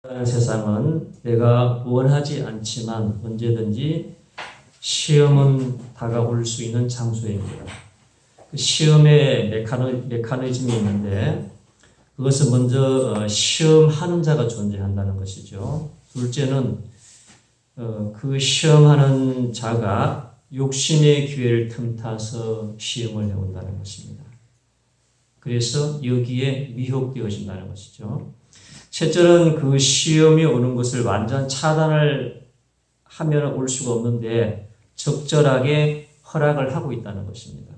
세상은 내가 원하지 않지만 언제든지 시험은 다가올 수 있는 장소입니다. 그 시험의 메커니즘이 있는데 그것은 먼저 시험하는 자가 존재한다는 것이죠. 둘째는 그 시험하는 자가 욕심의 기회를 틈타서 시험을 해온다는 것입니다. 그래서 여기에 미혹되어진다는 것이죠. 셋째는 그 시험이 오는 것을 완전 차단을 하면 올 수가 없는데 적절하게 허락을 하고 있다는 것입니다.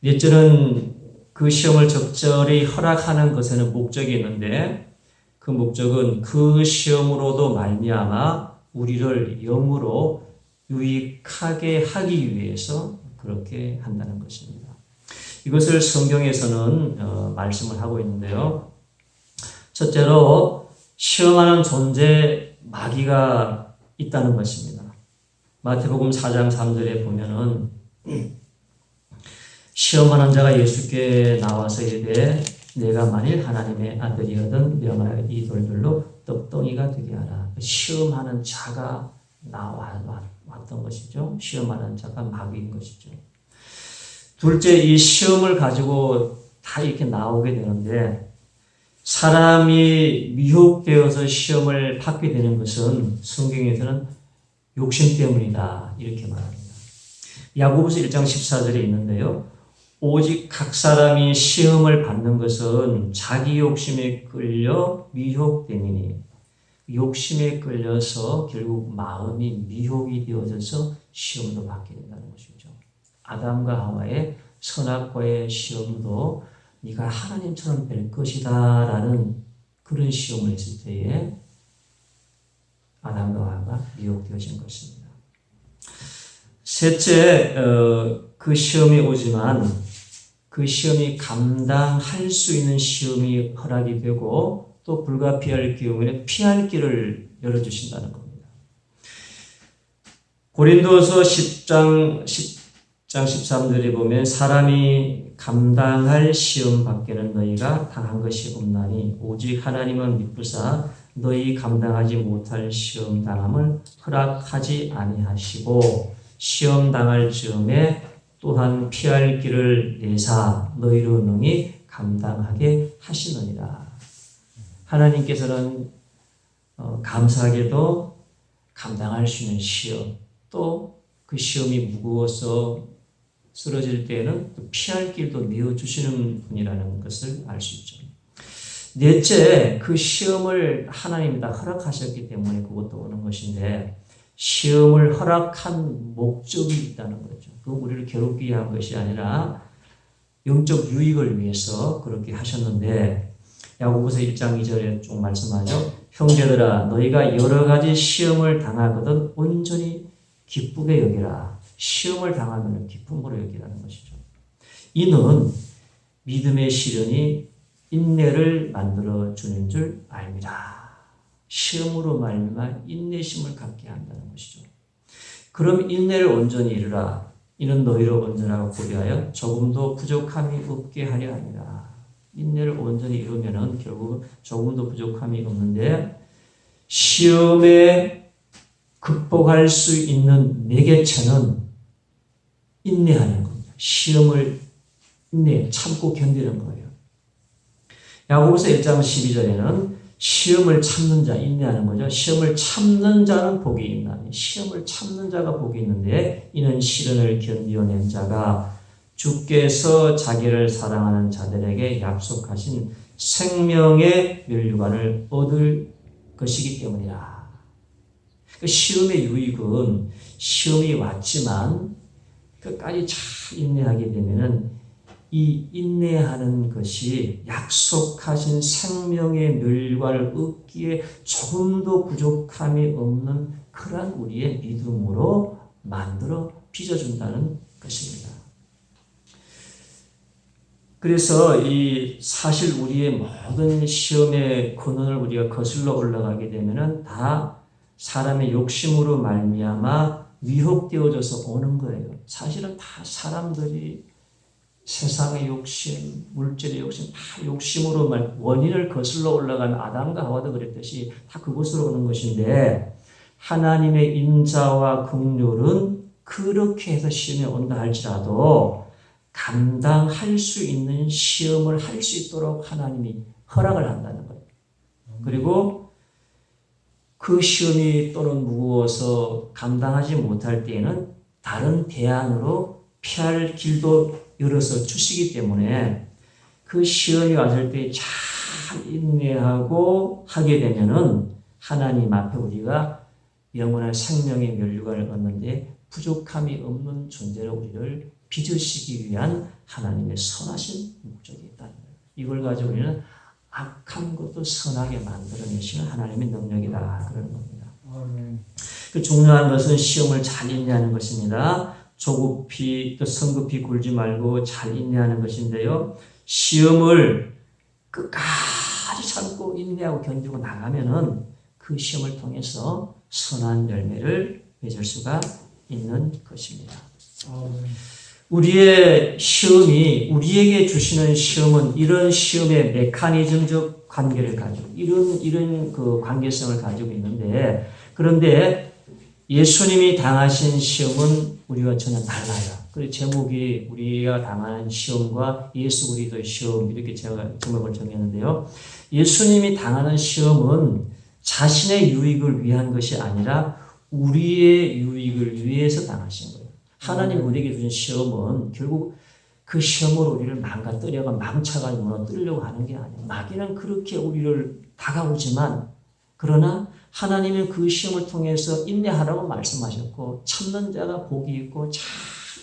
넷째는 그 시험을 적절히 허락하는 것에는 목적이 있는데 그 목적은 그 시험으로도 말미암아 우리를 영으로 유익하게 하기 위해서 그렇게 한다는 것입니다. 이것을 성경에서는 말씀을 하고 있는데요. 첫째로 시험하는 존재 마귀가 있다는 것입니다. 마태복음 4장 3절에 보면은 시험하는 자가 예수께 나와서 이르되 내가 만일 하나님의 아들이거든 명하여 이 돌들로 떡덩이가 되게 하라. 시험하는 자가 나왔던 것이죠. 시험하는 자가 마귀인 것이죠. 둘째, 이 시험을 가지고 다 이렇게 나오게 되는데 사람이 미혹되어서 시험을 받게 되는 것은 성경에서는 욕심 때문이다 이렇게 말합니다. 야고보서 1장 14절에 있는데요. 오직 각 사람이 시험을 받는 것은 자기 욕심에 끌려 미혹되니니 욕심에 끌려서 결국 마음이 미혹이 되어져서 시험도 받게 된다는 것이죠. 아담과 하와의 선악과의 시험도 네가 하나님처럼 될 것이다 라는 그런 시험을 했을 때에 아담과 하와가 미혹되어진 것입니다. 셋째, 그 시험이 오지만 그 시험이 감당할 수 있는 시험이 허락이 되고 또 불가피할 경우에는 피할 길을 열어주신다는 겁니다. 고린도서 10장 13절에 보면 사람이 감당할 시험 밖에는 너희가 당한 것이 없나니 오직 하나님은 미쁘사 너희 감당하지 못할 시험 당함을 허락하지 아니하시고 시험 당할 즈음에 또한 피할 길을 내사 너희로 능히 감당하게 하시느니라. 하나님께서는 감사하게도 감당할 수 있는 시험 또 그 시험이 무거워서 쓰러질 때에는 피할 길도 내어주시는 분이라는 것을 알 수 있죠. 넷째, 그 시험을 하나님이 다 허락하셨기 때문에 그것도 오는 것인데 시험을 허락한 목적이 있다는 거죠. 그건 우리를 괴롭게 위한 것이 아니라 영적 유익을 위해서 그렇게 하셨는데 야고보서 1장 2절에 쭉 말씀하죠. 형제들아 너희가 여러 가지 시험을 당하거든 온전히 기쁘게 여기라. 시험을 당하면 기쁨으로 여기라는 것이죠. 이는 믿음의 시련이 인내를 만들어 주는 줄 알미라. 시험으로 말미암아 인내심을 갖게 한다는 것이죠. 그럼 인내를 온전히 이루라. 이는 너희로 온전하고 고려하여 조금도 부족함이 없게 하려 함이라. 인내를 온전히 이루면은 결국 조금도 부족함이 없는데 시험에 극복할 수 있는 매개체는 인내하는 겁니다. 시험을 참고 견디는 거예요. 야고보서 1장 12절에는 시험을 참는 자, 인내하는 거죠. 시험을 참는 자는 복이 있나니 시험을 참는 자가 복이 있는데 이는 시련을 견디어낸 자가 주께서 자기를 사랑하는 자들에게 약속하신 생명의 멸류관을 얻을 것이기 때문이라. 그 시험의 유익은 시험이 왔지만 끝까지 잘 인내하게 되면은 이 인내하는 것이 약속하신 생명의 멸관을 얻기에 조금도 부족함이 없는 그러한 우리의 믿음으로 만들어 빚어준다는 것입니다. 그래서 이 사실 우리의 모든 시험의 근원을 우리가 거슬러 올라가게 되면은 다 사람의 욕심으로 말미암아 위협되어져서 오는 거예요. 사실은 다 사람들이 세상의 욕심, 물질의 욕심, 다 욕심으로 원인을 거슬러 올라간 아담과 하와도 그랬듯이 다 그곳으로 오는 것인데 하나님의 인자와 긍휼은 그렇게 해서 시험에 온다 할지라도 감당할 수 있는 시험을 할 수 있도록 하나님이 허락을 한다는 거예요. 그리고 그 시험이 또는 무거워서 감당하지 못할 때에는 다른 대안으로 피할 길도 열어서 주시기 때문에 그 시험이 왔을 때 잘 인내하고 하게 되면은 하나님 앞에 우리가 영원한 생명의 면류관을 얻는데 부족함이 없는 존재로 우리를 빚으시기 위한 하나님의 선하신 목적이 있다는 거예요. 이걸 가지고 우리는 악한 것도 선하게 만들어내시는 하나님의 능력이다 그러는 겁니다. 그 중요한 것은 시험을 잘 인내하는 것입니다. 조급히 또 성급히 굴지 말고 잘 인내하는 것인데요. 시험을 끝까지 참고 인내하고 견디고 나가면은 그 시험을 통해서 선한 열매를 맺을 수가 있는 것입니다. 우리의 시험이 우리에게 주시는 시험은 이런 시험의 메커니즘적 관계를 가지고 이런 그 관계성을 가지고 있는데 그런데 예수님이 당하신 시험은 우리와 전혀 달라요. 그래서 제목이 우리가 당하는 시험과 예수 그리스도의 시험 이렇게 제가 제목을 정했는데요. 예수님이 당하는 시험은 자신의 유익을 위한 것이 아니라 우리의 유익을 위해서 당하신 거예요. 하나님 우리에게 주신 시험은 결국 그 시험으로 우리를 망가뜨려가 망쳐가 무너뜨리려고 하는 게 아니에요. 마귀는 그렇게 우리를 다가오지만 그러나 하나님은 그 시험을 통해서 인내하라고 말씀하셨고 참는 자가 복이 있고 잘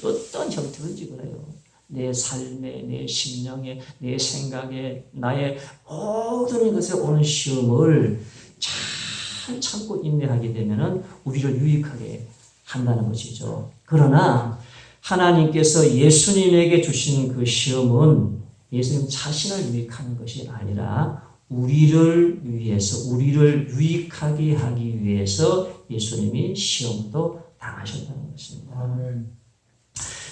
어떤 형태든지 그래요. 내 삶에, 내 심령에, 내 생각에, 나의 모든 것에 오는 시험을 잘 참고 인내하게 되면 우리를 유익하게 한다는 것이죠. 그러나 하나님께서 예수님에게 주신 그 시험은 예수님 자신을 유익하는 것이 아니라 우리를 위해서, 우리를 유익하게 하기 위해서 예수님이 시험도 당하셨다는 것입니다. 아멘.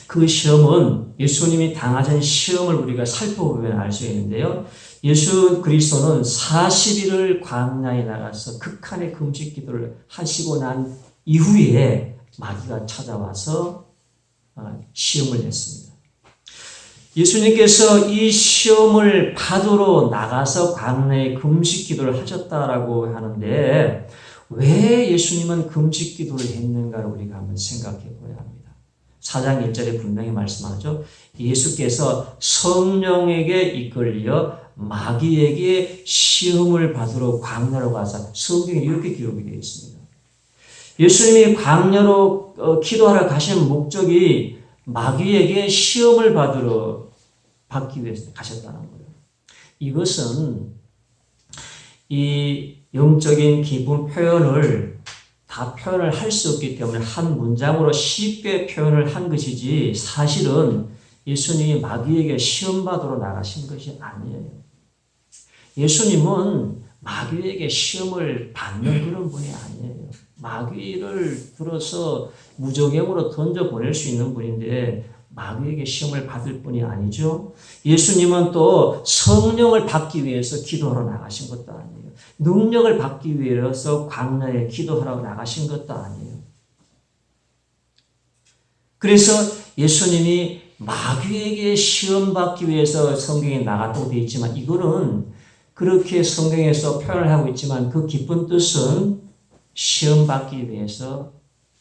그 시험은 예수님이 당하신 시험을 우리가 살펴보면 알 수 있는데요. 예수 그리스도는 40일을 광야에 나가서 극한의 금식 기도를 하시고 난 이후에 마귀가 찾아와서 시험을 냈습니다. 예수님께서 이 시험을 받으러 나가서 광야에 금식 기도를 하셨다라고 하는데 왜 예수님은 금식 기도를 했는가를 우리가 한번 생각해 보아야 합니다. 4장 1절에 분명히 말씀하죠. 예수께서 성령에게 이끌려 마귀에게 시험을 받으러 광야로 가서 성경에 이렇게 기록이 되어 있습니다. 예수님이 광야로 기도하러 가신 목적이 마귀에게 시험을 받기 위해서 가셨다는 거예요. 이것은 이 영적인 기분 표현을 다 표현을 할 수 없기 때문에 한 문장으로 쉽게 표현을 한 것이지 사실은 예수님이 마귀에게 시험 받으러 나가신 것이 아니에요. 예수님은 마귀에게 시험을 받는 그런 분이 아니에요. 마귀를 들어서 무적행으로 던져보낼 수 있는 분인데 마귀에게 시험을 받을 분이 아니죠. 예수님은 또 성령을 받기 위해서 기도하러 나가신 것도 아니에요. 능력을 받기 위해서 광야에 기도하러 나가신 것도 아니에요. 그래서 예수님이 마귀에게 시험 받기 위해서 성경에 나갔다고 되어 있지만 이거는 그렇게 성경에서 표현을 하고 있지만 그 깊은 뜻은 시험 받기 위해서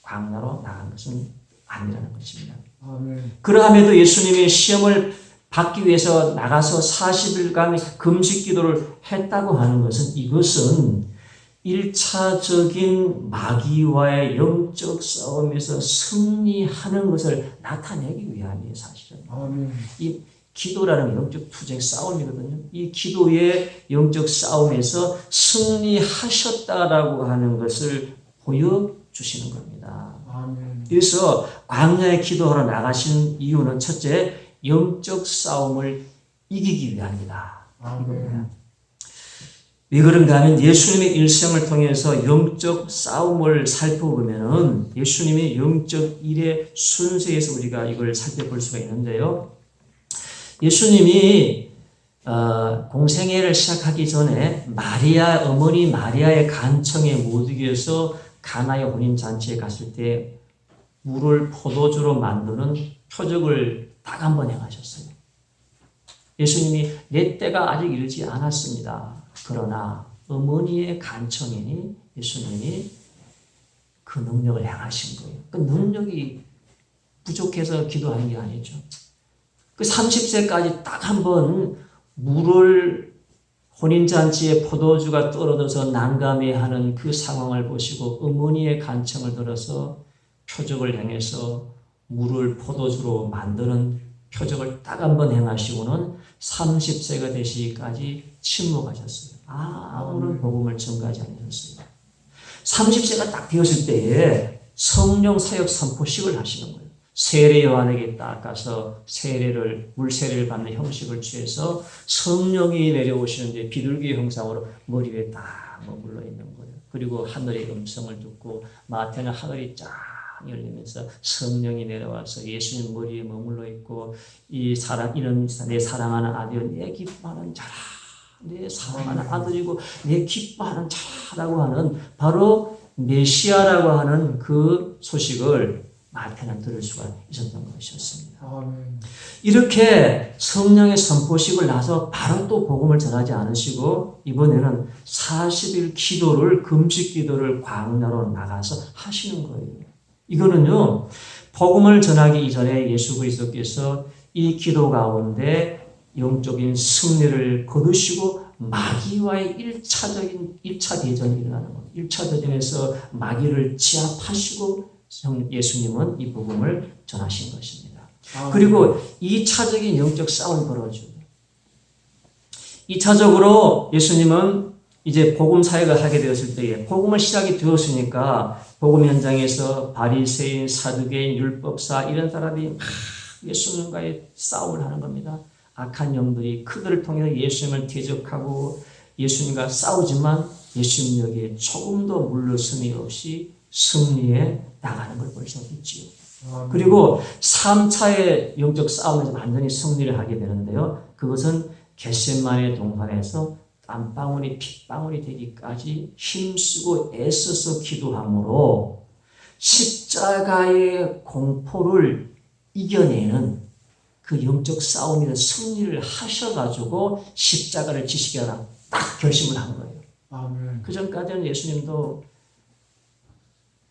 광야로 나간 것은 아니라는 것입니다. 아멘. 그러함에도 예수님이 시험을 받기 위해서 나가서 40일간 금식 기도를 했다고 하는 것은 이것은 1차적인 마귀와의 영적 싸움에서 승리하는 것을 나타내기 위함이에요, 사실은. 아멘. 이 기도라는 영적 투쟁 싸움이거든요. 이 기도의 영적 싸움에서 승리하셨다라고 하는 것을 보여주시는 겁니다. 아멘. 그래서 광야에 기도하러 나가신 이유는 첫째, 영적 싸움을 이기기 위함이다. 아멘. 왜 그런가 하면 예수님의 일생을 통해서 영적 싸움을 살펴보면 예수님의 영적 일의 순서에서 우리가 이걸 살펴볼 수가 있는데요. 예수님이 공생애를 시작하기 전에 마리아 어머니 마리아의 간청에 못 이겨서 가나의 혼인잔치에 갔을 때 물을 포도주로 만드는 표적을 딱 한 번 행하셨어요. 예수님이 내 때가 아직 이르지 않았습니다. 그러나 어머니의 간청이니 예수님이 그 능력을 행하신 거예요. 그 능력이 부족해서 기도하는 게 아니죠. 그 30세까지 딱 한 번 물을 혼인잔치에 포도주가 떨어져서 난감해하는 그 상황을 보시고 어머니의 간청을 들어서 표적을 행해서 물을 포도주로 만드는 표적을 딱 한 번 행하시고는 30세가 되시기까지 침묵하셨어요. 아무런 복음을 전가하지 않으셨어요. 30세가 딱 되었을 때에 성령 사역 선포식을 하시는 거예요. 세례 요한에게 딱 가서 물 세례를 받는 형식을 취해서 성령이 내려오시는데 비둘기 형상으로 머리 위에 딱 머물러 있는 거예요. 그리고 하늘의 음성을 듣고 마태는 하늘이 쫙 열리면서 성령이 내려와서 예수님 머리에 머물러 있고 이는 내 사랑하는 아들이요 내 기뻐하는 자라. 내 사랑하는 아들이고 내 기뻐하는 자라고 하는 바로 메시아라고 하는 그 소식을 마태는 들을 수가 있었던 것이었습니다. 이렇게 성령의 선포식을 나서 바로 또 복음을 전하지 않으시고 이번에는 40일 기도를 금식 기도를 광야로 나가서 하시는 거예요. 이거는요 복음을 전하기 이전에 예수 그리스도께서 이 기도 가운데 영적인 승리를 거두시고 마귀와의 1차 대전이 일어나는 겁니다. 1차 대전에서 마귀를 제압하시고 예수님은 이 복음을 전하신 것입니다. 그리고 2차적인 영적 싸움이 벌어지고 2차적으로 예수님은 이제 복음 사역을 하게 되었을 때에 복음을 시작이 되었으니까 복음 현장에서 바리새인, 사두개인, 율법사 이런 사람이 막 예수님과의 싸움을 하는 겁니다. 악한 영들이 그들을 통해 예수님을 대적하고 예수님과 싸우지만 예수님 여기에 조금도 물러섬이 없이 승리에 나가는 걸 볼 수 있지요. 그리고 3차의 영적 싸움에서 완전히 승리를 하게 되는데요. 그것은 겟세마네 동산에서 땀방울이 핏방울이 되기까지 힘쓰고 애써서 기도함으로 십자가의 공포를 이겨내는 그 영적 싸움이나 승리를 하셔가지고 십자가를 지시하라 딱 결심을 한 거예요. 그 전까지는 예수님도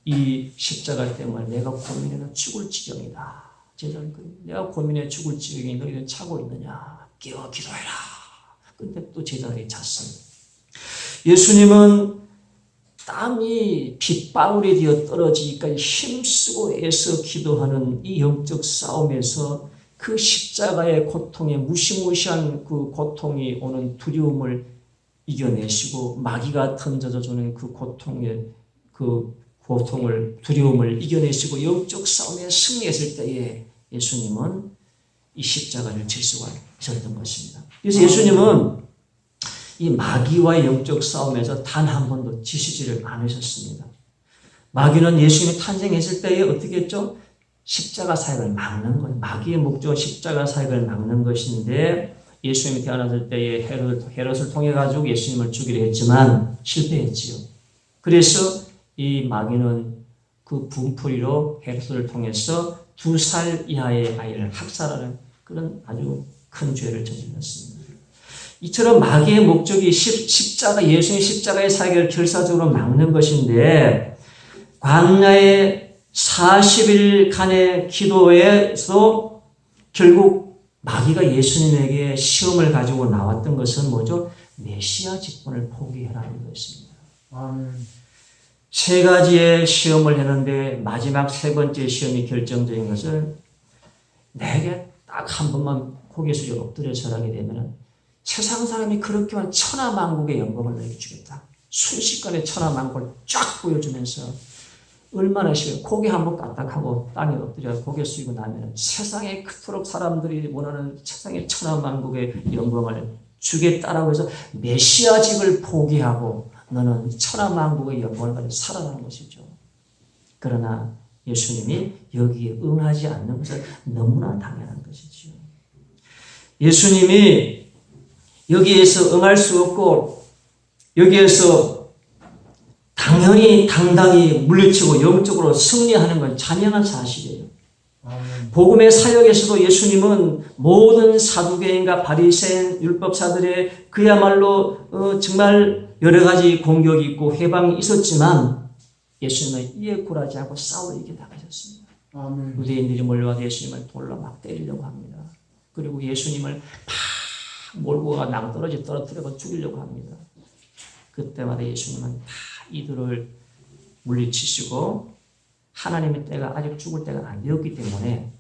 이 십자가 때문에 내가 고민해서 죽을 지경이다. 제자는 내가 고민해 죽을 지경이 너희는 차고 있느냐. 깨어 기도해라. 근데 또 제자들이 잤어요. 예수님은 땀이 빗방울이 되어 떨어지기까지 힘쓰고 애써 기도하는 이 영적 싸움에서 그 십자가의 고통에 무시무시한 그 고통이 오는 두려움을 이겨내시고 마귀가 던져져 주는 그 두려움을 이겨내시고 영적 싸움에 승리했을 때에 예수님은 이 십자가를 질 수가 있었던 것입니다. 그래서 예수님은 이 마귀와의 영적 싸움에서 단 한 번도 지시지를 않으셨습니다. 마귀는 예수님이 탄생했을 때에 어떻게 했죠? 십자가 사역을 막는 거예요. 마귀의 목적은 십자가 사역을 막는 것인데 예수님이 태어났을 때에 헤롯을 통해 가지고 예수님을 죽이려 했지만 실패했지요. 그래서 이 마귀는 그 분풀이로 헤롯을 통해서 2살 이하의 아이를 학살하는 그런 아주 큰 죄를 저질렀습니다. 이처럼 마귀의 목적이 예수님 십자가의 사역을 결사적으로 막는 것인데 광야의 40일간의 기도에서 결국 마귀가 예수님에게 시험을 가지고 나왔던 것은 뭐죠? 메시아 직분을 포기해라는 것입니다. 세 가지의 시험을 했는데 마지막 세 번째 시험이 결정적인 것은 내게 딱 한 번만 고개 숙여 엎드려 절하게 되면 세상 사람이 그렇게 만 천하만국의 영광을 너에게 주겠다. 순식간에 천하만국을 쫙 보여주면서 얼마나 쉬워요. 고개 한번 까딱하고 땅에 엎드려 고개 숙이고 나면 세상에 그토록 사람들이 원하는 세상의 천하만국의 영광을 주겠다라고 해서 메시아직을 포기하고 너는 천하만국의 영광을 가지고 살아가는 것이죠. 그러나 예수님이 여기에 응하지 않는 것은 너무나 당연한 것이죠. 예수님이 여기에서 응할 수 없고 여기에서 당당히 물리치고 영적으로 승리하는 건 자명한 사실이에요. 복음의 사역에서도 예수님은 모든 사두개인과 바리새인 율법사들의 그야말로 정말 여러 가지 공격이 있고 회방이 있었지만 예수님은 이에 굴하지 않고 싸워 이겨 나가셨습니다. 유대인들이 몰려와서 예수님을 돌로 막 때리려고 합니다. 그리고 예수님을 막 몰고 가 낭떠러지 떨어뜨려서 죽이려고 합니다. 그때마다 예수님은 다 이들을 물리치시고 하나님의 때가 아직 죽을 때가 안 되었기 때문에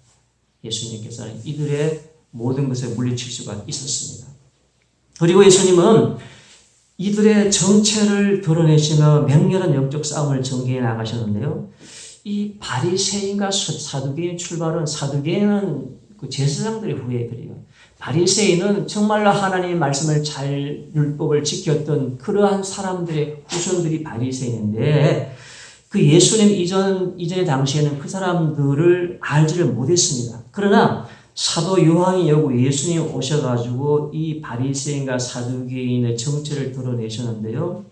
예수님께서는 이들의 모든 것을 물리칠 수가 있었습니다. 그리고 예수님은 이들의 정체를 드러내시며 맹렬한 영적 싸움을 전개해 나가셨는데요. 이 바리새인과 사두개인 출발은 사두개인은 그 제사장들의 후예들이에요. 바리새인은 정말로 하나님의 말씀을 잘 율법을 지켰던 그러한 사람들의 후손들이 바리새인인데 그 예수님 이전의 당시에는 그 사람들을 알지를 못했습니다. 그러나 사도 요한이 여기 예수님이 오셔가지고 이 바리새인과 사두개인의 정체를 드러내셨는데요.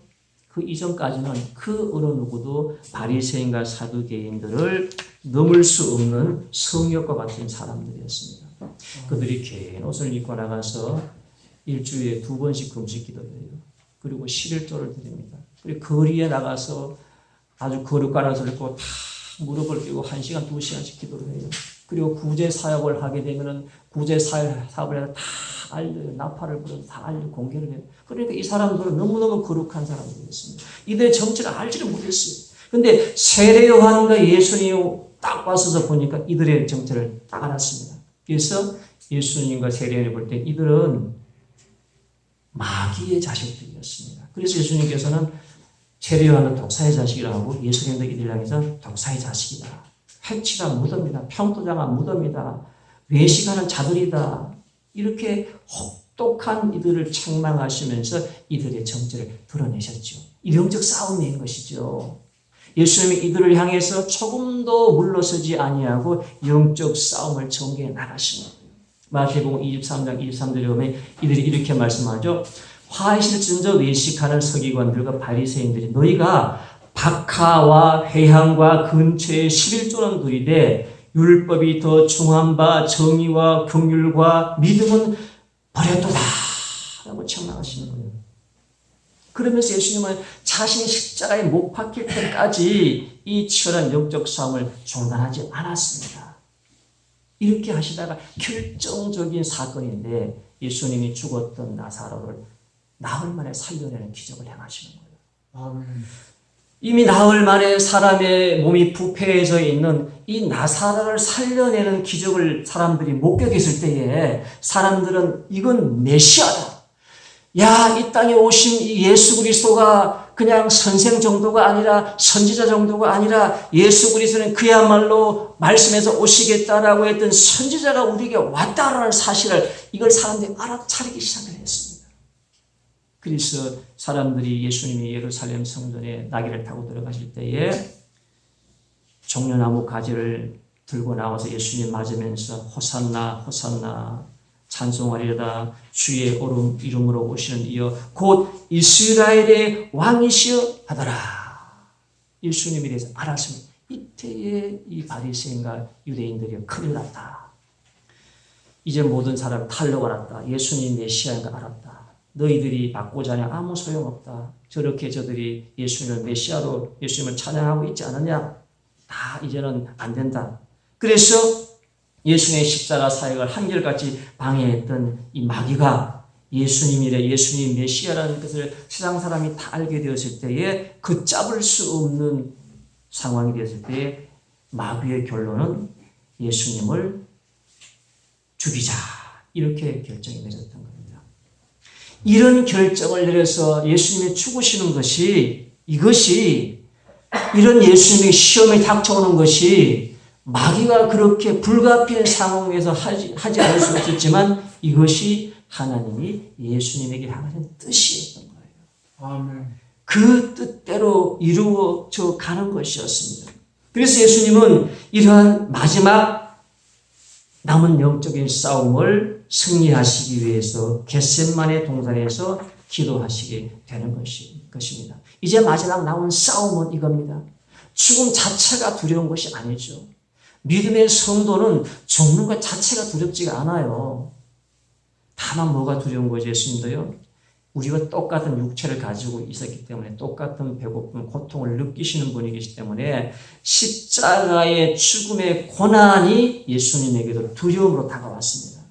그 이전까지는 그 어느 누구도 바리새인과 사두개인들을 넘을 수 없는 성역과 같은 사람들이었습니다. 그들이 긴 옷을 입고 나가서 일주일에 2번씩 금식 기도해요. 그리고 11조를 드립니다. 그리고 거리에 나가서 아주 거룩한 옷을 입고 다 무릎을 꿇고 1시간, 2시간씩 기도를 해요. 그리고 구제 사역을 하게 되면은 구제 사역을 해서 다 알려요. 나팔을 불어서 다 알려 공개를 해요. 그러니까 이 사람들은 너무너무 거룩한 사람들이었습니다. 이들의 정체를 알지를 못했어요. 근데 세례 요한과 예수님이 딱 와서 보니까 이들의 정체를 딱 알았습니다. 그래서 예수님과 세례 요한을 볼 때 이들은 마귀의 자식들이었습니다. 그래서 예수님께서는 세례 요한은 독사의 자식이라고 하고 예수님도 이들 향해서 독사의 자식이다. 해치다 무덤이다. 평토장한 무덤이다. 외식하는 자들이다. 이렇게 혹독한 이들을 책망하시면서 이들의 정체를 드러내셨죠. 이 영적 싸움인 것이죠. 예수님이 이들을 향해서 조금도 물러서지 아니하고 영적 싸움을 전개해 나가신 거예요. 마태복음 23장 23절에 보면 이들이 이렇게 말씀하죠. 화실전저 외식하는 서기관들과 바리새인들이 너희가 박하와 회향과 근처에 11조는 들이되 율법이 더 중한 바 정의와 긍휼과 믿음은 버렸도다 라고 책망하시는 거예요. 그러면서 예수님은 자신이 십자가에 못 박힐 때까지 이 치열한 영적 싸움을 중단하지 않았습니다. 이렇게 하시다가 결정적인 사건인데 예수님이 죽었던 나사로를 나흘 만에 살려내는 기적을 행하시는 거예요. 아멘. 이미 나흘 만에 사람의 몸이 부패해져 있는 이 나사로를 살려내는 기적을 사람들이 목격했을 때에 사람들은 이건 메시아다. 야, 이 땅에 오신 이 예수 그리스도가 그냥 선생 정도가 아니라 선지자 정도가 아니라 예수 그리스도는 그야말로 말씀에서 오시겠다라고 했던 선지자가 우리에게 왔다라는 사실을 이걸 사람들이 알아차리기 시작을 했습니다. 그래서 사람들이 예수님이 예루살렘 성전에 나귀를 타고 들어가실 때에 종려나무 가지를 들고 나와서 예수님 맞으면서 호산나 호산나 찬송하리로다 주의 이름으로 오시는 이여 곧 이스라엘의 왕이시여 하더라. 예수님에 대해서 알았습니다. 이때에 이 바리새인과 유대인들이 큰일 났다. 이제 모든 사람 탈로가 났다. 예수님 메시아인 거 알았다. 너희들이 받고자 하냐 아무 소용없다. 저렇게 저들이 예수님을 메시아로 예수님을 찬양하고 있지 않느냐. 다 이제는 안 된다. 그래서 예수님의 십자가 사역을 한결같이 방해했던 이 마귀가 예수님 메시아라는 것을 세상 사람이 다 알게 되었을 때에 그 잡을 수 없는 상황이 되었을 때에 마귀의 결론은 예수님을 죽이자 이렇게 결정이 내렸던 겁니다. 이런 결정을 내려서 예수님이 죽으시는 것이 이런 예수님의 시험에 닥쳐오는 것이 마귀가 그렇게 불가피한 상황에서 하지 않을 수 없었지만 이것이 하나님이 예수님에게 향하신 뜻이었던 거예요. 아멘. 그 뜻대로 이루어져 가는 것이었습니다. 그래서 예수님은 이러한 마지막 남은 영적인 싸움을 승리하시기 위해서 겟세마네 동산에서 기도하시게 되는 것입니다. 이제 마지막 나온 싸움은 이겁니다. 죽음 자체가 두려운 것이 아니죠. 믿음의 성도는 죽는 것 자체가 두렵지가 않아요. 다만 뭐가 두려운 거죠, 예수님도요? 우리와 똑같은 육체를 가지고 있었기 때문에 똑같은 배고픔, 고통을 느끼시는 분이 계시기 때문에 십자가의 죽음의 고난이 예수님에게도 두려움으로 다가왔습니다.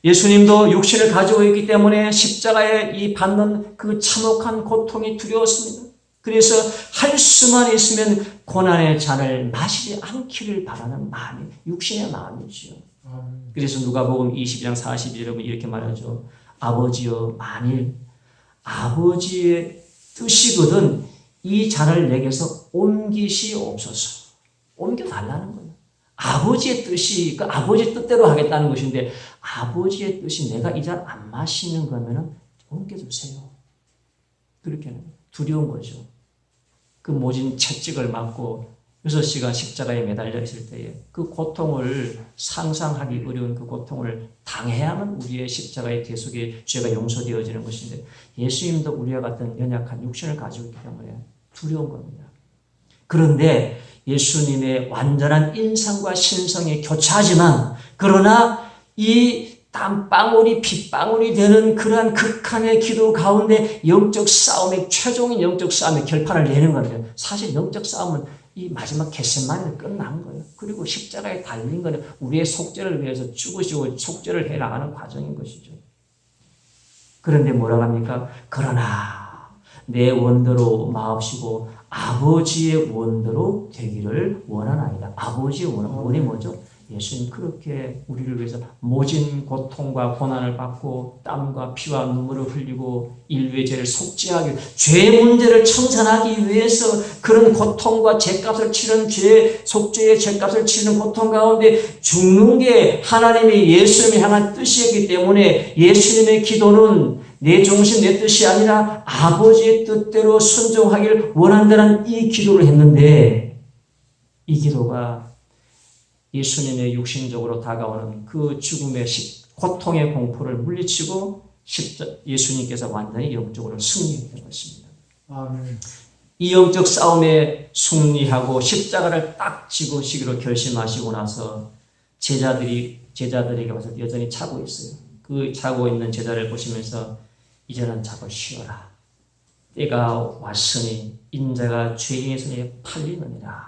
예수님도 육신을 가지고 있기 때문에 십자가에 이 받는 그 참혹한 고통이 두려웠습니다. 그래서 할 수만 있으면 고난의 잔을 마시지 않기를 바라는 마음이 육신의 마음이지요. 그래서 누가복음 22장 42절에 이렇게 말하죠. 아버지여 만일 아버지의 뜻이거든 이 잔을 내게서 옮기시옵소서. 옮겨달라는 거예요. 아버지의 뜻이 그 아버지의 뜻대로 하겠다는 것인데 아버지의 뜻이 내가 이 잔 안 마시는 거면 옮겨주세요. 그렇게는 두려운 거죠. 그 모진 채찍을 맞고 6시간 십자가에 매달려 있을 때에 그 고통을 상상하기 어려운 그 고통을 당해야만 우리의 십자가의 대속에 죄가 용서되어지는 것인데 예수님도 우리와 같은 연약한 육신을 가지고 있기 때문에 두려운 겁니다. 그런데 예수님의 완전한 인성과 신성이 교차하지만 그러나 이 땀방울이 핏방울이 되는 그러한 극한의 기도 가운데 영적 싸움의 최종인 영적 싸움의 결판을 내는 겁니다. 사실 영적 싸움은 이 마지막 겟세마네는 끝난 거예요. 그리고 십자가에 달린 거는 우리의 속죄를 위해서 죽으시고 속죄를 해나가는 과정인 것이죠. 그런데 뭐라고 합니까? 그러나 내 원대로 마옵시고 아버지의 원대로 되기를 원하나이다. 아버지의 원이 뭐죠? 예수님 그렇게 우리를 위해서 모진 고통과 고난을 받고 땀과 피와 눈물을 흘리고 인류의 죄를 속죄하기 죄의 문제를 청산하기 위해서 그런 고통과 죄값을 치는 속죄의 죄값을 치는 고통 가운데 죽는 게 하나님의 예수님을 향한 뜻이었기 때문에 예수님의 기도는 내 정신 내 뜻이 아니라 아버지의 뜻대로 순종하기를 원한다는 이 기도를 했는데 이 기도가 예수님의 육신적으로 다가오는 그 죽음의 고통의 공포를 물리치고 예수님께서 완전히 영적으로 승리했던 것입니다. 아멘. 이 영적 싸움에 승리하고 십자가를 딱 지고시기로 결심하시고 나서 제자들에게 와서 여전히 차고 있어요. 그 차고 있는 제자를 보시면서 이제는 자고 쉬어라. 때가 왔으니 인자가 죄인의 손에 팔리느니라.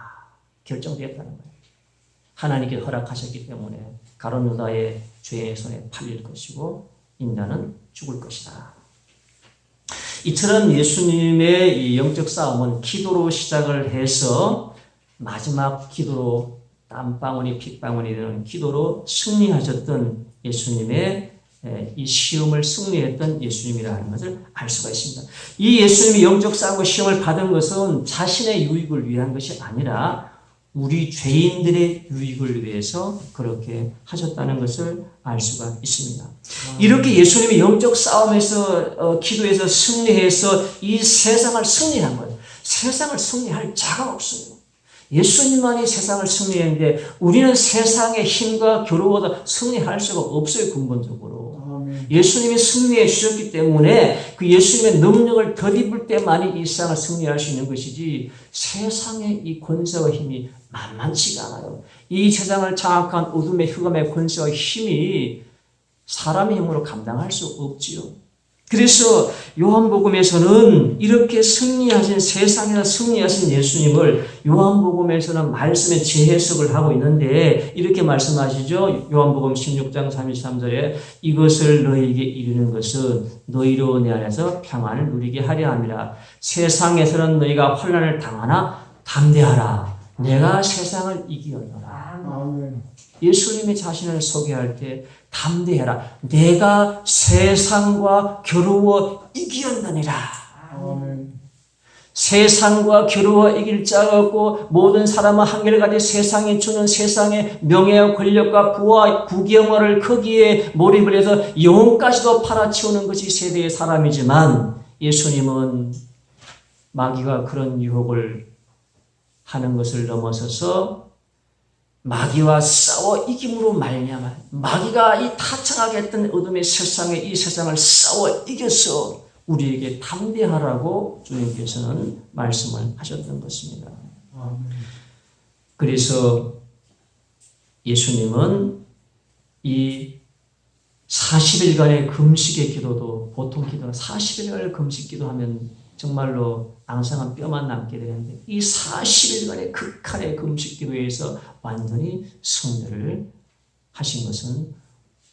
결정되었다는 거예요. 하나님께 허락하셨기 때문에 가룟 유다의 죄의 손에 팔릴 것이고 인자는 죽을 것이다. 이처럼 예수님의 이 영적 싸움은 기도로 시작을 해서 마지막 기도로 땀방울이 핏방울이 되는 기도로 승리하셨던 예수님의 이 시험을 승리했던 예수님이라는 것을 알 수가 있습니다. 이 예수님이 영적 싸움과 시험을 받은 것은 자신의 유익을 위한 것이 아니라 우리 죄인들의 유익을 위해서 그렇게 하셨다는 것을 알 수가 있습니다. 이렇게 예수님이 영적 싸움에서 기도에서 승리해서 이 세상을 승리한 거예요. 세상을 승리할 자가 없어요. 예수님만이 세상을 승리했는데 우리는 세상의 힘과 겨루어도 승리할 수가 없어요. 근본적으로. 예수님이 승리해 주셨기 때문에 그 예수님의 능력을 덧입을 때만이 이 세상을 승리할 수 있는 것이지 세상의 이 권세와 힘이 만만치가 않아요. 이 세상을 장악한 어둠의 흑암의 권세와 힘이 사람의 힘으로 감당할 수 없지요. 그래서 요한복음에서는 이렇게 승리하신 세상에서 승리하신 예수님을 요한복음에서는 말씀의 재해석을 하고 있는데 이렇게 말씀하시죠. 요한복음 16장 33절에 이것을 너희에게 이르는 것은 너희로 내 안에서 평안을 누리게 하려 함이라. 세상에서는 너희가 환난을 당하나 담대하라. 내가 세상을 이기었노라. 아멘. 예수님이 자신을 소개할 때 담대해라. 내가 세상과 겨루어 이기었느니라. 아멘. 세상과 겨루어 이길 자가 없고 모든 사람은 한결같이 세상이 주는 세상의 명예와 권력과 부와 부경화를 거기에 몰입을 해서 영혼까지도 팔아치우는 것이 세대의 사람이지만 예수님은 마귀가 그런 유혹을 하는 것을 넘어서서 마귀와 싸워 이김으로 말미암아 마귀가 이 타창하게 했던 어둠의 세상에 이 세상을 싸워 이겨서 우리에게 담대하라고 주님께서는 말씀을 하셨던 것입니다. 그래서 예수님은 이 40일간의 금식의 기도도 보통 기도는 40일간의 금식 기도하면 정말로 앙상한 뼈만 남게 되는데 이 40일간의 극한의 금식 기도에서 완전히 승리를 하신 것은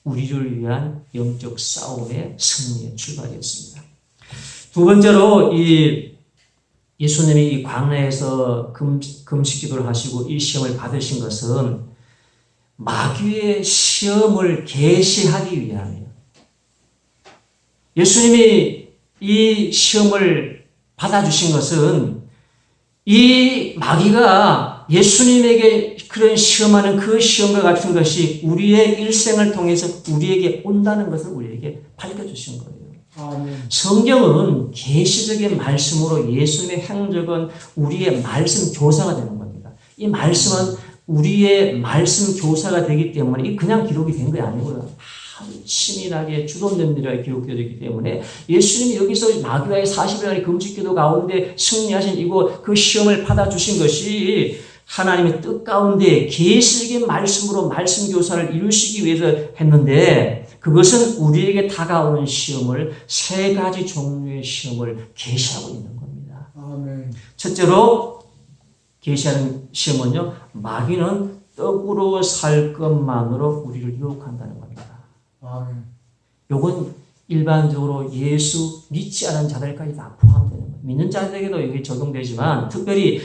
우리를 위한 영적 싸움의 승리의 출발이었습니다. 두 번째로 이 예수님이 이 광야에서 금식 기도를 하시고 이 시험을 받으신 것은 마귀의 시험을 계시하기 위함이에요. 예수님이 이 시험을 받아주신 것은 이 마귀가 예수님에게 그런 시험하는 그 시험과 같은 것이 우리의 일생을 통해서 우리에게 온다는 것을 우리에게 밝혀주신 거예요. 성경은 계시적인 말씀으로 예수님의 행적은 우리의 말씀 교사가 되는 겁니다. 이 말씀은 우리의 말씀 교사가 되기 때문에 이 그냥 기록이 된 게 아니고요. 아주 치밀하게 주도면밀하게 기록되어 있기 때문에 예수님이 여기서 마귀와의 40일간의 금식기도 가운데 승리하신 이곳 그 시험을 받아주신 것이 하나님의 뜻 가운데 계시적인 말씀으로 말씀 교사를 이루시기 위해서 했는데 그것은 우리에게 다가오는 시험을 세 가지 종류의 시험을 계시하고 있는 겁니다. 아멘. 첫째로 계시하는 시험은요, 마귀는 떡으로 살 것만으로 우리를 유혹한다는 겁니다. 아멘. 요건 일반적으로 예수 믿지 않은 자들까지 다 포함되는 거예요. 믿는 자들에게도 이게 적용되지만 특별히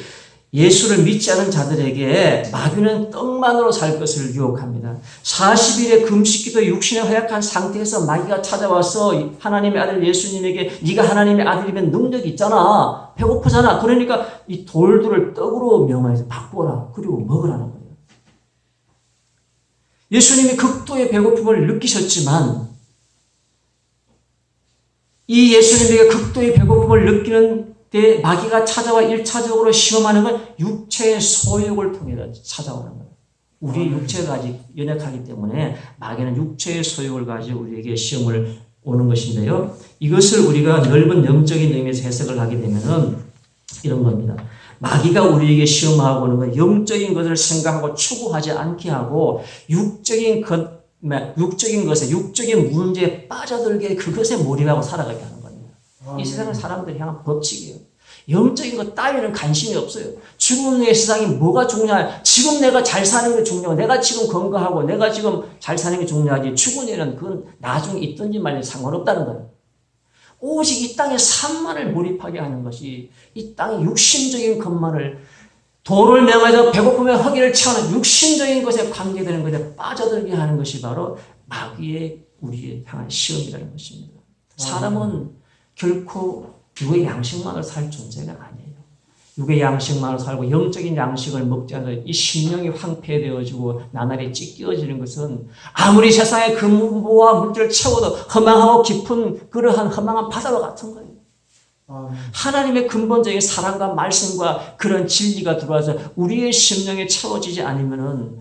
예수를 믿지 않은 자들에게 마귀는 떡만으로 살 것을 유혹합니다. 40일의 금식기도 육신에 허약한 상태에서 마귀가 찾아와서 하나님의 아들 예수님에게 네가 하나님의 아들이면 능력이 있잖아. 배고프잖아. 그러니까 이 돌들을 떡으로 명하여서 바꾸어라. 그리고 먹으라는 거예요. 예수님이 극도의 배고픔을 느끼셨지만 이 예수님에게 극도의 배고픔을 느끼는 때 마귀가 찾아와 1차적으로 시험하는 건 육체의 소욕을 통해 찾아오는 거예요. 우리 육체가 아직 연약하기 때문에 마귀는 육체의 소욕을 가지고 우리에게 시험을 오는 것인데요. 이것을 우리가 넓은 영적인 의미에서 해석을 하게 되면은 이런 겁니다. 마귀가 우리에게 시험하고 오는 건 영적인 것을 생각하고 추구하지 않게 하고 육적인 것에 육적인 문제에 빠져들게 그것에 몰입하고 살아가게 하는 겁니다. 이 세상은 사람들이 향한 법칙이에요. 영적인 것 따위는 관심이 없어요. 죽음의 세상이 뭐가 중요해? 지금 내가 잘 사는 게 중요하고 내가 지금 건강하고 내가 지금 잘 사는 게 중요하지 죽은 애는 그건 나중에 있든지 말든지 상관없다는 거예요. 오직 이 땅의 산만을 몰입하게 하는 것이 이 땅의 육신적인 것만을 도를 명하여 배고픔의 허기를 채우는 육신적인 것에 관계되는 것에 빠져들게 하는 것이 바로 마귀의 우리에 향한 시험이라는 것입니다. 사람은 결코 육의 양식만으로 살 존재가 아니에요. 육의 양식만으로 살고 영적인 양식을 먹지 않아서 이 심령이 황폐되어지고 나날이 찢겨지는 것은 아무리 세상에 금부와 물질을 채워도 허망하고 깊은 그러한 허망한 바다와 같은 거예요. 하나님의 근본적인 사랑과 말씀과 그런 진리가 들어와서 우리의 심령에 채워지지 않으면은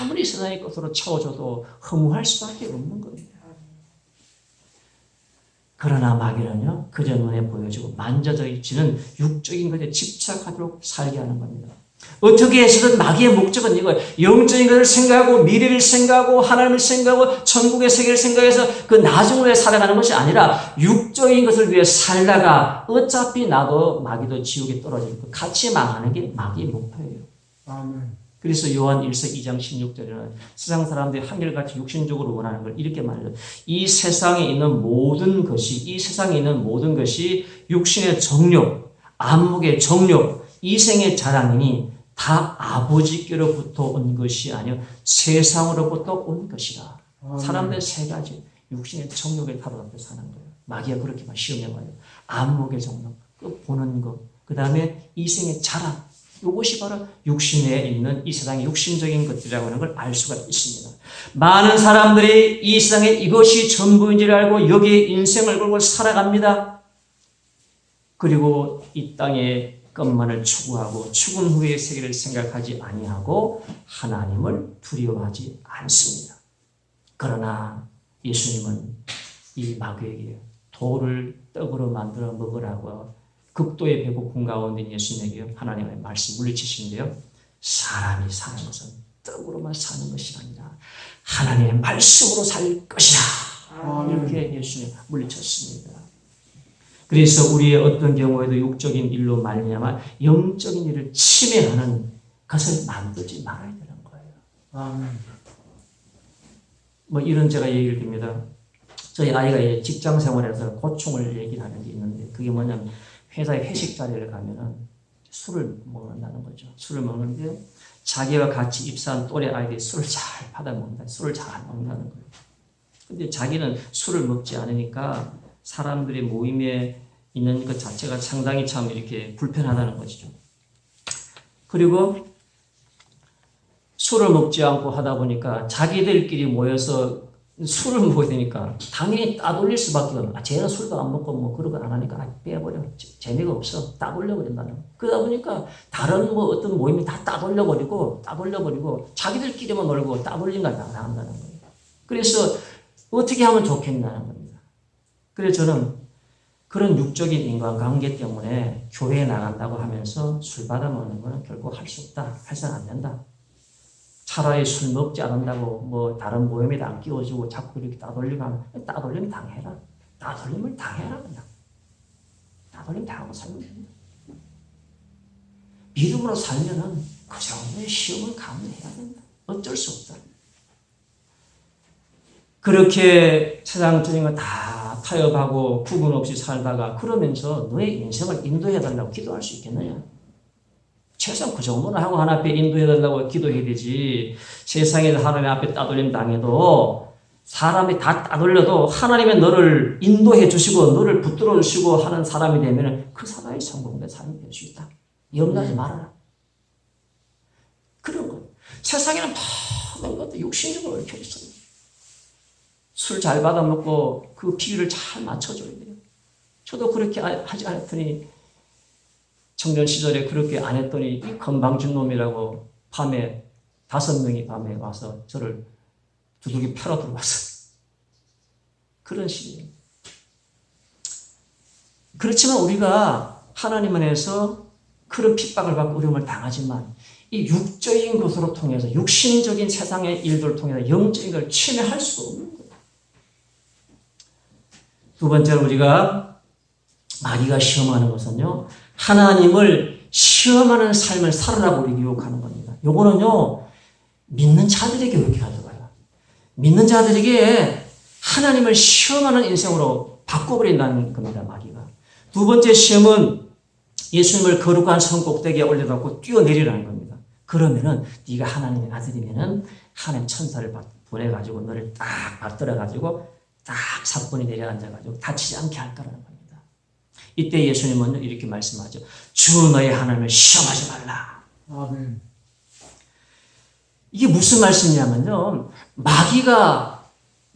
아무리 세상의 것으로 채워져도 허무할 수밖에 없는 겁니다. 그러나 마귀는요, 그저 눈에 보여지고 만져지는 육적인 것에 집착하도록 살게 하는 겁니다. 어떻게 해서든 마귀의 목적은 이거예요. 영적인 것을 생각하고 미래를 생각하고 하나님을 생각하고 천국의 세계를 생각해서 그 나중을 위해 살아가는 것이 아니라 육적인 것을 위해 살다가 어차피 나도 마귀도 지옥에 떨어질 거 같이 망하는 게 마귀의 목표예요. 아멘. 그래서 요한 1서 2장 16절에는 세상 사람들이 한결같이 육신적으로 원하는 걸 이렇게 말해요. 이 세상에 있는 모든 것이 육신의 정욕, 안목의 정욕, 이생의 자랑이니 다 아버지께로부터 온 것이 아니요 세상으로부터 온 것이라. 사람들 세 가지 육신의 정욕에 사로잡혀 사는 거예요. 마귀가 그렇게 시험해봐요. 안목의 정욕, 그 보는 것, 그 다음에 이생의 자랑. 이것이 바로 육신에 있는 이 세상의 육신적인 것들이라고 하는 걸 알 수가 있습니다. 많은 사람들이 이 세상에 이것이 전부인지를 알고 여기에 인생을 걸고 살아갑니다. 그리고 이 땅에 것만을 추구하고 죽은 후의 세계를 생각하지 아니하고 하나님을 두려워하지 않습니다. 그러나 예수님은 이 마귀에게 돌을 떡으로 만들어 먹으라고 극도의 배고픔 가운데 예수님에게 하나님의 말씀 물리치신데요. 사람이 사는 것은 떡으로만 사는 것이 아니라 하나님의 말씀으로 살 것이다. 이렇게 예수님 물리쳤습니다. 그래서 우리의 어떤 경우에도 육적인 일로 말미암아 영적인 일을 침해하는 것을 만들지 말아야 되는 거예요. 뭐 이런 제가 얘기를 드립니다. 저희 아이가 이제 직장 생활에서 고충을 얘기를 하는 게 있는데 그게 뭐냐면 회사에 회식 자리를 가면은 술을 먹는다는 거죠. 술을 먹는데 자기와 같이 입사한 또래 아이들이 술을 잘 받아먹는다. 술을 잘 먹는다는 거예요. 근데 자기는 술을 먹지 않으니까 사람들의 모임에 있는 것 자체가 상당히 참 이렇게 불편하다는 것이죠. 그리고 술을 먹지 않고 하다 보니까 자기들끼리 모여서 술을 먹어야 되니까 당연히 따돌릴 수밖에 없는. 쟤는 술도 안 먹고 뭐 그런 거 안 하니까 빼버려. 재미가 없어. 따돌려 버린다는. 그러다 보니까 다른 뭐 어떤 모임이 다 따돌려 버리고 자기들끼리만 놀고 따돌린 걸 당한다는 거예요. 그래서 어떻게 하면 좋겠냐는 겁니다. 그래서 저는 그런 육적인 인간관계 때문에 교회에 나간다고 하면서 술 받아먹는 거는 결국 할 수 없다. 해서는 안 된다. 차라리 술 먹지 않는다고 뭐 다른 모임에도 안 끼워주고 자꾸 이렇게 따돌리고 하면 따돌림 당해라. 따돌림을 당해라 그냥. 따돌림 당하고 살면 된다. 믿음으로 살면은 그 정도의 시험을 감내해야 된다. 어쩔 수 없다. 그렇게 세상적인 거 다 타협하고 구분 없이 살다가 그러면서 너의 인생을 인도해달라고 기도할 수 있겠느냐? 최소한 그 정도는 하고 하나님 앞에 인도해달라고 기도해야 되지. 세상에서 하나님 앞에 따돌림 당해도 사람이 다 따돌려도 하나님의 너를 인도해 주시고 너를 붙들어 주시고 하는 사람이 되면 그 사람이 성공된 사람이 될 수 있다. 염려하지 말아라. 그런 거. 세상에는 모든 것도 육신적으로 얽혀 있어요. 술 잘 받아먹고 그 비율을 잘 맞춰줘야 돼요. 저도 그렇게 하지 않았더니 청년 시절에 그렇게 안 했더니 이 건방진 놈이라고 밤에 5명이 밤에 와서 저를 두들기 패러 들어왔어요. 그런 식이에요. 그렇지만 우리가 하나님 안에서 그런 핍박을 받고 어려움을 당하지만 이 육적인 것으로 통해서 육신적인 세상의 일들을 통해서 영적인 걸 침해할 수가 없는 거예요. 두 번째로 우리가 마귀가 시험하는 것은요. 하나님을 시험하는 삶을 살으라고 우리 유혹하는 겁니다. 요거는요. 믿는 자들에게 그렇게 가져가요. 믿는 자들에게 하나님을 시험하는 인생으로 바꿔버린다는 겁니다. 마귀가. 두 번째 시험은 예수님을 거룩한 성 꼭대기에 올려놓고 뛰어내리라는 겁니다. 그러면은 네가 하나님의 아들이면은 하나님 천사를 보내가지고 너를 딱 받들어가지고 딱 사건이 내려앉아가지고 다치지 않게 할 거라는 겁니다. 이때 예수님은 이렇게 말씀하죠. 주 너의 하나님을 시험하지 말라. 아멘. 이게 무슨 말씀이냐면요. 마귀가